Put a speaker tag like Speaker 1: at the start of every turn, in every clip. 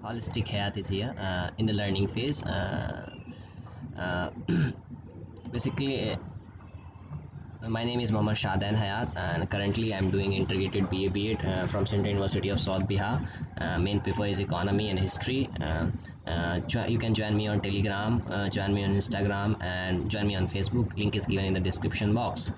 Speaker 1: holistic Hayat is here in the learning phase. Uh, Basically, my name is Mohammad Shadan Hayat, and currently I'm doing integrated BA B.Ed from Central University of South Bihar. Main paper is economy and history. You can join me on Telegram, join me on Instagram, and join me on Facebook. Link is given in the description box.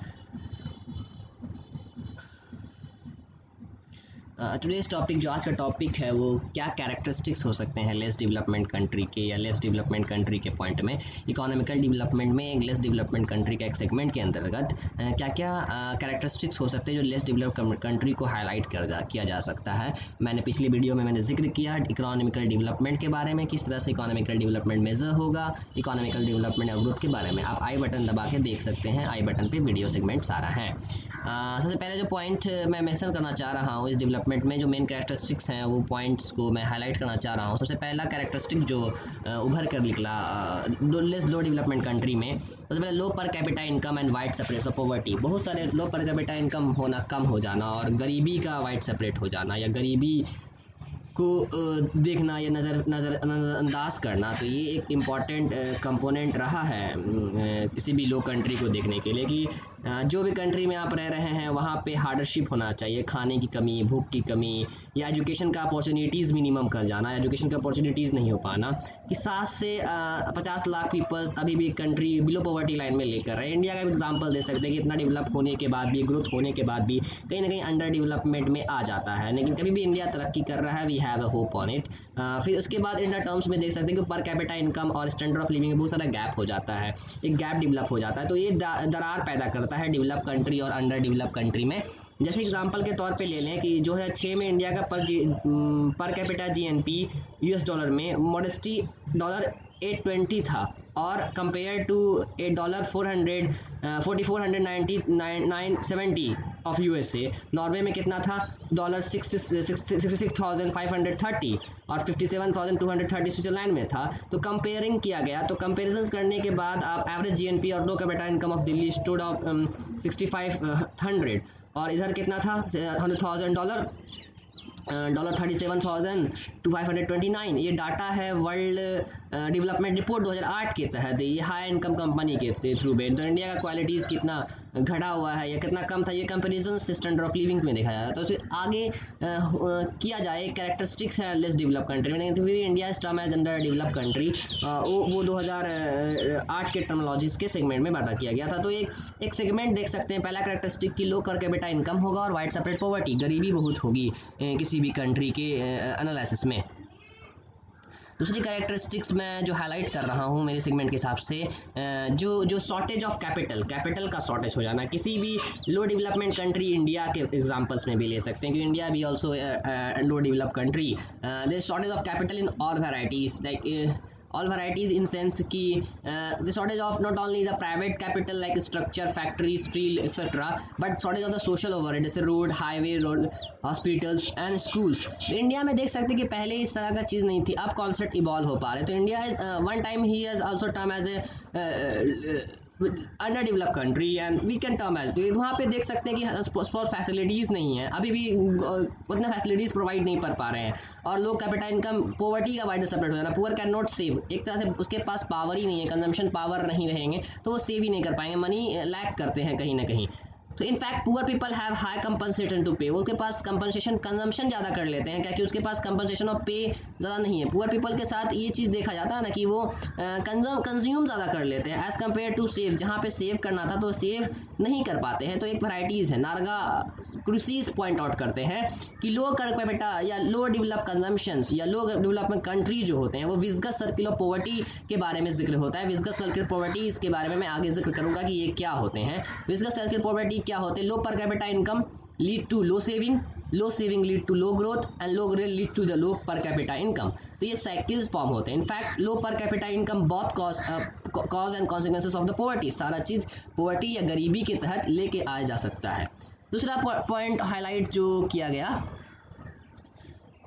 Speaker 1: Today's topic जो आज का topic है वो क्या characteristics हो सकते हैं less development country के या लेस डेवलपमेंट कंट्री के पॉइंट में। इकोनॉमिकल डेवलपमेंट में एक लेस डेवलपमेंट कंट्री का एक सेगमेंट के अंतर्गत क्या क्या कैरेक्टरिस्टिक्स हो सकते हैं जो लेस डेवलप्ड कंट्री को हाईलाइट किया जा सकता है। मैंने पिछली वीडियो में मैंने जिक्र किया इकोनॉमिकल डेवलपमेंट के बारे में, किस तरह से इकोनॉमिकल डेवलपमेंट मेजर होगा, इकोनॉमिकल डेवलपमेंट और ग्रोथ के बारे में आप आई बटन दबा के देख सकते हैं। आई बटन पे वीडियो सेगमेंट सारा है। सबसे पहले जो पॉइंट मैं मेंशन करना चाह रहा हूँ इस डेवलपमेंट में जो मेन कैरेक्टरिस्टिक्स हैं वो पॉइंट्स को मैं हाईलाइट करना चाह रहा हूँ। सबसे पहला कैरेक्टरिस्टिक जो उभर कर निकला लो डेवलपमेंट कंट्री में, सबसे पहले low per capita income and wide separate of poverty. बहुत सारे लो पर कैपिटा इनकम होना कम हो जाना और गरीबी का वाइड सेपरेट हो जाना या गरीबी को देखना या नज़रअंदाज करना, तो ये एक इम्पॉर्टेंट कंपोनेंट रहा है किसी भी लो कंट्री को देखने के लिए कि जो भी कंट्री में आप रह रहे हैं वहाँ पे हार्डशिप होना चाहिए, खाने की कमी, भूख की कमी या एजुकेशन का अपॉर्चुनिटीज़ मिनिमम कर जाना, एजुकेशन का अपॉर्चुनिटीज़ नहीं हो पाना कि 7 से 50 लाख पीपल्स अभी भी कंट्री बिलो पॉवर्टी लाइन में लेकर रहे। इंडिया का भी एग्जांपल दे सकते हैं कि इतना डेवलप होने के बाद भी, ग्रोथ होने के बाद भी कहीं ना कहीं अंडर डेवलपमेंट में आ जाता है, लेकिन कभी भी इंडिया तरक्की कर रहा है। We have a hope on it. फिर उसके बाद इंडिया टर्म्स में देख सकते हैं कि पर कैपिटा इनकम और स्टैंडर्ड ऑफ लिविंग में बहुत सारा गैप हो जाता है, एक गैप डेवलप हो जाता है, तो ये दरार पैदा करता है डेवलप कंट्री और अंडर डेवलप कंट्री में। जैसे एग्जांपल के तौर पे ले लें कि जो है 6 में इंडिया का per capita GNP US dollar में मॉडेस्टी $820 था और compare to $4490 of USA. Norway में कितना था $66,530 और 57,230 स्विट्जरलैंड में था। तो कंपेयरिंग किया गया, तो कंपेरिजन करने के बाद आप एवरेज जीएनपी और low capita income of Delhi stood of 6500 और इधर कितना था $100,000 $37,529। ये डाटा है वर्ल्ड डेवलपमेंट रिपोर्ट 2008 के तहत, ये हाई इनकम कंपनी के थ्रू बेट। तो इंडिया का क्वालिटीज़ कितना घटा हुआ है या कितना कम था, ये कंपेरिजन स्टैंडर्ड ऑफ लिविंग में देखा जाता है। तो फिर आगे किया जाए कैरेक्टरिस्टिक्स है लेस डेवलप कंट्री में, लेकिन फिर India is term as under develop country, वो 2008 के टर्मोलॉजीज के सेगमेंट में बांटा किया गया था। तो एक सेगमेंट देख सकते हैं, पहला कैरेक्टरिस्टिक की लो पर कैपिटा इनकम होगा और वाइड सेपरेट पॉवर्टी, गरीबी बहुत होगी किसी भी कंट्री के एनालिसिस में। दूसरी कैरेक्टरिस्टिक्स मैं जो हाईलाइट कर रहा हूँ मेरे सेगमेंट के हिसाब से, जो शॉर्टेज ऑफ कैपिटल का शॉर्टेज हो जाना। किसी भी लो डेवलपमेंट कंट्री, इंडिया के एग्जांपल्स में भी ले सकते हैं कि इंडिया भी also low develop country, there shortage of capital in all varieties, like all varieties in sense कि the shortage of not only the private capital like structure, factories, steel, etc. but shortage of the social overhead जैसे road, highway, road, hospitals and schools. India में देख सकते हैं कि पहले इस तरह का चीज़ नहीं थी, अब कॉन्सेप्ट इवॉल्व हो पा रहे। तो इंडिया इज वन टाइम ही has also term as a under develop country and we can term as, वहाँ पे देख सकते हैं कि फॉर फैसिलिटीज़ नहीं है, अभी भी उतना फैसिलिटीज़ प्रोवाइड नहीं कर पा रहे हैं और लो कैपिटा इनकम पॉवर्टी का वाइड सेपरेट हो जाना। पुअर कैन नॉट सेव, एक तरह से उसके पास पावर ही नहीं है, कंजम्पशन पावर नहीं रहेंगे तो वो सेव ही नहीं कर पाएंगे, मनी लैक करते हैं कहीं ना कहीं। तो in fact poor people have high compensation to pay, उसके पास कंपनसेशन कंजम्पशन ज़्यादा कर लेते हैं क्योंकि उसके पास कंपनसेशन ऑफ पे ज़्यादा नहीं है। पुअर पीपल के साथ ये चीज़ देखा जाता है ना कि वो कंज्यूम ज़्यादा कर लेते हैं एज़ कम्पेयर टू सेव, जहाँ पे सेव करना था तो सेव नहीं कर पाते हैं। तो एक वैराइटीज़ है, नारगा क्रूसीज पॉइंट आउट करते हैं कि लो कैपिटा या लो डेवलप कंजम्पशंस या लो डेवलपमेंट कंट्री जो होते हैं वो विस्कस सर्किल ऑफ पॉवर्टी के बारे में जिक्र होता है। विस्कस सर्किल पॉवर्टी इसके बारे में मैं आगे जिक्र करूँगा कि ये क्या होते हैं। विस्कस सर्किल पॉवर्टी क्या होते हैं? Low per capita income lead to low saving lead to low growth and low growth lead to the low per capita income. तो ये साइकिल्स फॉर्म होते हैं। इनफैक्ट लो पर कैपिटा इनकम बहुत cause and consequences of the poverty, सारा चीज़ poverty या गरीबी के तहत लेके आया जा सकता है। दूसरा पॉइंट हाईलाइट जो किया गया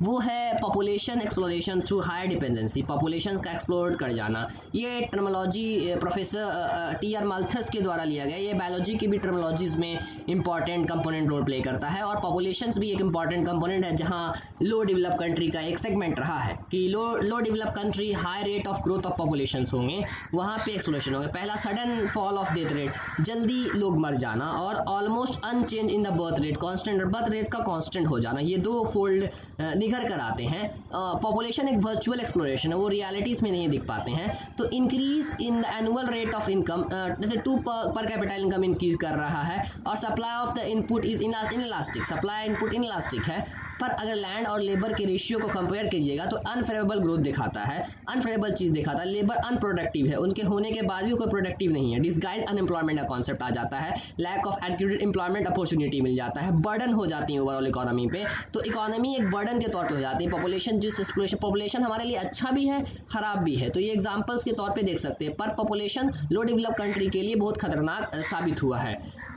Speaker 1: वो है population exploration through higher dependency, population का एक्सप्लोर कर जाना। ये टर्मोलॉजी प्रोफेसर टी.आर. माल्थस के द्वारा लिया गया। ये बायोलॉजी की भी टर्मोलॉजीज़ में इंपॉर्टेंट कंपोनेंट रोल प्ले करता है और पॉपुलेशंस भी एक इंपॉर्टेंट कंपोनेंट है, जहाँ लो डेवलप कंट्री का एक सेगमेंट रहा है कि low develop country high rate of growth of population होंगे, वहाँ पे एक्सप्लोरेशन होंगे। पहला sudden fall of death rate, जल्दी लोग मर जाना, और almost unchange in the birth rate, constant birth rate का कांस्टेंट हो जाना, ये दो फोल्ड निखर कर आते हैं। पॉपुलेशन एक वर्चुअल एक्सप्लोरेशन है, वो रियलिटीज़ में नहीं दिख पाते हैं। तो increase in the annual rate of income, जैसे 2 पर कैपिटल इनकम इंक्रीज कर रहा है, और supply of the input is inelastic, supply input inelastic है। पर अगर लैंड और लेबर के रेशियो को कंपेयर कीजिएगा तो अनफेवरेबल ग्रोथ दिखाता है, अनफेवरेबल चीज़ दिखाता है। लेबर अनप्रोडक्टिव है, उनके होने के बाद भी कोई प्रोडक्टिव नहीं है। डिस्गाइज अनएम्प्लॉयमेंट का कॉन्सेप्ट आ जाता है, लैक ऑफ एडक्यूटेड एम्प्लॉयमेंट अपॉर्चुनिटी मिल जाता है, बर्डन हो जाती है ओवरऑल इकोनॉमी पे। तो इकोनॉमी एक बर्डन के तौर पे हो जाती है। पॉपुलेशन हमारे लिए अच्छा भी है, ख़राब भी है। तो ये एग्जाम्पल्स के तौर पे देख सकते हैं। पर पॉपुलेशन लो डेवलप कंट्री के लिए बहुत खतरनाक साबित हुआ है।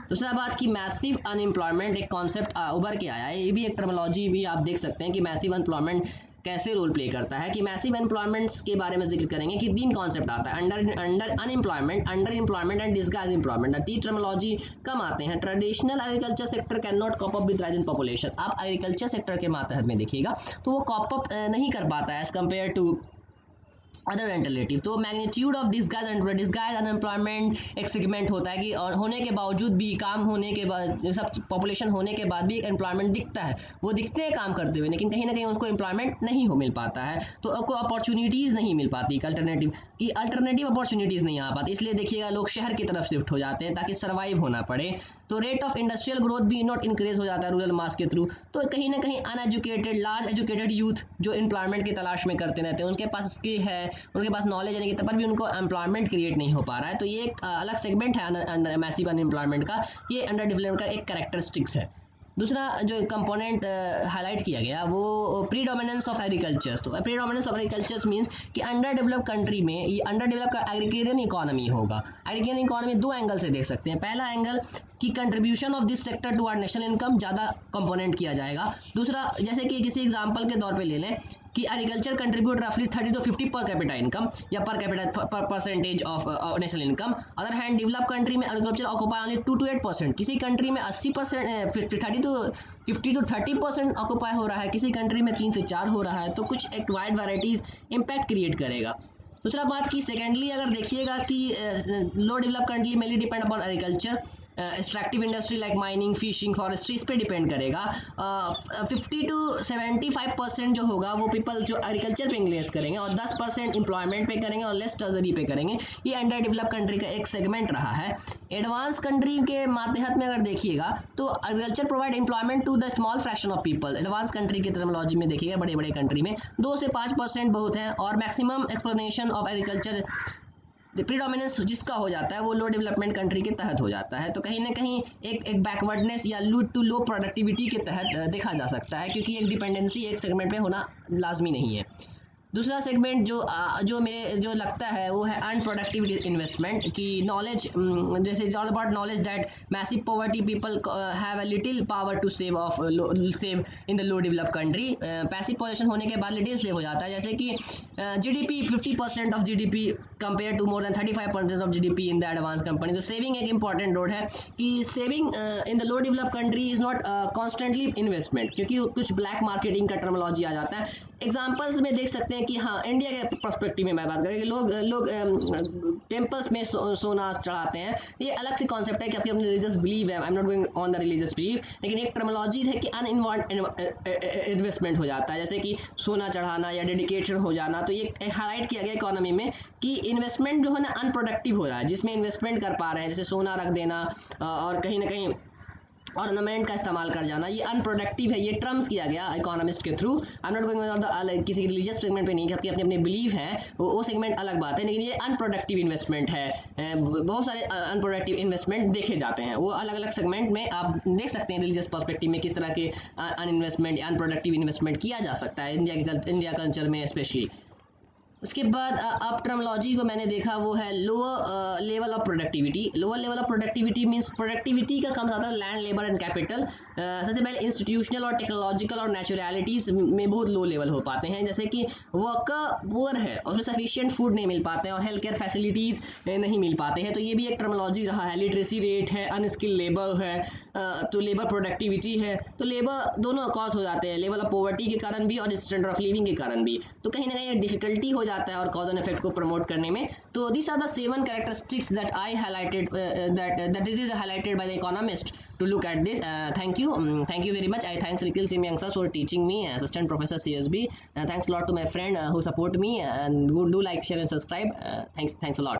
Speaker 1: दूसरा बात कि मैसिव अनएम्प्लॉयमेंट एक कॉन्सेप्ट उभर के आया है, ये भी एक टर्मिनोलॉजी भी आप देख सकते हैं कि मैसिव अनएम्प्लॉयमेंट कैसे रोल प्ले करता है। कि मैसिव एम्प्लॉयमेंट्स के बारे में जिक्र करेंगे कि 3 कॉन्सेप्ट आता है, under unemployment, under employment and disguise employment. 3 terminology come आते हैं। Traditional agriculture sector can not cope up with rise in population. आप एग्रीकल्चर सेक्टर के मातहत में देखिएगा तो वो कॉप अप नहीं कर पाता है as compare to other alternative. तो मैग्नीट्यूड ऑफ डिस्गाइज अनएम्प्लॉयमेंट एक सेगमेंट होता है कि और होने के बावजूद भी, काम होने के बाद, सब पॉपुलेशन होने के बाद भी एम्प्लॉयमेंट दिखता है, वो दिखते हैं काम करते हुए, लेकिन कहीं ना कहीं उसको एम्प्लॉयमेंट नहीं हो मिल पाता है। तो आपको अपॉर्चुनिटीज़ नहीं मिल पाती, अल्टरनेटिव अपॉर्चुनिटीज़ नहीं आ पाती। इसलिए देखिएगा लोग शहर की तरफ शिफ्ट हो जाते हैं ताकि सर्वाइव होना पड़े। तो रेट ऑफ इंडस्ट्रियल ग्रोथ भी नॉट इंक्रीज हो जाता है रूरल मास के थ्रू। तो कहीं ना कहीं अनएजुकेटेड, लार्ज एजुकेटेड यूथ जो एम्प्लॉयमेंट की तलाश में करते रहते हैं, उनके पास स्किल है, उनके पास नॉलेज है, तब भी उनको एम्प्लॉयमेंट क्रिएट नहीं हो पा रहा है। तो ये एक अलग सेगमेंट है मैसिव अनएम्प्लॉयमेंट का, ये अंडर डेवलपमेंट का एक कैरेक्टरिस्टिक्स है। दूसरा जो कंपोनेंट हाईलाइट किया गया वो प्रीडोमिनेंस ऑफ एग्रीकल्चर। तो प्रीडोमिनेंस ऑफ एग्रीकल्चर मींस कि अंडर डेवलप कंट्री में ये अंडर डेवलप का एग्रीगेरियन इकोनॉमी होगा। एग्रीगेरियन इकोनॉमी 2 एंगल से देख सकते हैं। पहला एंगल कि contribution of this sector to our national income ज़्यादा कंपोनेंट किया जाएगा। दूसरा, जैसे कि किसी एग्जांपल के तौर पे ले लें कि एग्रीकल्चर कंट्रीब्यूट रफली 30 to 50 पर कैपिटा इनकम या per capita percentage of national income. Other hand develop country में एग्रीकल्चर ऑक्यूपाई ओनली 2 to 8%। किसी कंट्री में 80%, 50 to 30% ऑक्यूपाई हो रहा है, किसी कंट्री में 3 से 4 हो रहा है। तो कुछ एक वाइड वैराइटीज़ इम्पैक्ट क्रिएट करेगा। दूसरा बात कि सेकेंडली अगर देखिएगा कि low develop country mainly depend upon agriculture, extractive industry like mining, fishing, forestry, इस पे डिपेंड करेगा। 50 to 75% जो होगा वो पीपल जो एग्रीकल्चर पे इंगेज करेंगे, और 10% एम्प्लॉयमेंट पे करेंगे और लेस ट्रेजरी पे करेंगे। ये अंडर डेवलप कंट्री का एक सेगमेंट रहा है। एडवांस कंट्री के मातहत में अगर देखिएगा तो agriculture provide employment to the small fraction of people. Advance country की टर्मिनोलॉजी में देखिएगा बड़े बड़े कंट्री में 2 से 5% बहुत है, और maximum explanation of agriculture predominance जिसका हो जाता है वो लो डेवलपमेंट कंट्री के तहत हो जाता है। तो कहीं ना कहीं एक बैकवर्डनेस या लो प्रोडक्टिविटी के तहत देखा जा सकता है, क्योंकि एक डिपेंडेंसी एक सेगमेंट पे होना लाजमी नहीं है। दूसरा सेगमेंट जो लगता है वो है अनप्रोडक्टिव इन्वेस्टमेंट की नॉलेज, जैसे all about knowledge that massive poverty people have a little power to save in the low develop country. Passive position होने के बाद लिटिल सेव हो जाता है, जैसे कि GDP 50% of GDP compare to more than 35% of GDP in the advance company. तो saving एक इंपॉर्टेंट रोड है कि saving in the low develop country is not constantly investment, क्योंकि कुछ ब्लैक मार्केटिंग का टर्मिनोलॉजी आ जाता है। एग्जाम्पल्स में देख सकते हैं कि हाँ, इंडिया के पर्सपेक्टिव में मैं बात करें कि लोग टेम्पल्स में सोना चढ़ाते हैं। ये अलग से कॉन्सेप्ट है कि अपनी रिलीजियस बिलीव है, I am not going on the religious believe, लेकिन एक टर्मिनोलॉजी है कि अनइन्वॉल्व इन्वेस्टमेंट हो जाता है, जैसे कि सोना चढ़ाना या डेडिकेशन हो जाना। तो ये हाईलाइट किया गया इकोनॉमी में कि इन्वेस्टमेंट जो है ना अनप्रोडक्टिव हो रहा है, जिसमें इन्वेस्टमेंट कर पा रहे हैं, जैसे सोना रख देना और कहीं ना कहीं ऑर्नामेंट का इस्तेमाल कर जाना, ये अनप्रोडक्टिव है। ये टर्म्स किया गया इकोनॉमिस्ट के through. I am not going on the किसी रिलीजियस सेगमेंट पे नहीं, कि अपने अपने बिलीव है वो सेगमेंट अलग बात है, लेकिन ये अनप्रोडक्टिव इन्वेस्टमेंट है। बहुत सारे अनप्रोडक्टिव इन्वेस्टमेंट देखे जाते हैं, वो अलग अलग सेगमेंट में आप देख सकते हैं रिलीजियस पर्सपेक्टिव में किस तरह के अनइन्वेस्टमेंट या अनप्रोडक्टिव इन्वेस्टमेंट किया जा सकता है इंडिया कल्चर में स्पेशली। उसके बाद अब टर्मोलॉजी को मैंने देखा वो है lower level of productivity. Lower level of productivity means productivity का कम आता है लैंड, लेबर एंड कैपिटल। सबसे पहले इंस्टीट्यूशनल और टेक्नोलॉजिकल और नेचुरलिटीज़ में बहुत लो लेवल हो पाते हैं, जैसे कि वर्कर पुअर है और उसमें सफिशिएंट फूड नहीं मिल पाते हैं और हेल्थ केयर फैसिलिटीज़ नहीं मिल पाते हैं, तो ये भी एक टर्मोलॉजी रहा है। लिटरेसी रेट है, अनस्किल्ड लेबर है, तो लेबर प्रोडक्टिविटी है, तो लेबर दोनों कॉज हो जाते हैं, लेवल ऑफ पॉवर्टी के कारण भी और स्टैंडर्ड ऑफ लिविंग के कारण भी, तो कहीं ना कहीं डिफिकल्टी हो जाता है और कॉज एंड इफेक्ट को प्रमोट करने में। तो this are the 7 characteristics that I highlighted that this is highlighted by the economist to look at this. Thank you very much. I thanks Nikhil Simyangsas for teaching me, assistant professor CSB. Thanks a lot to my friend who support me, and do like, share and subscribe. Thanks a lot.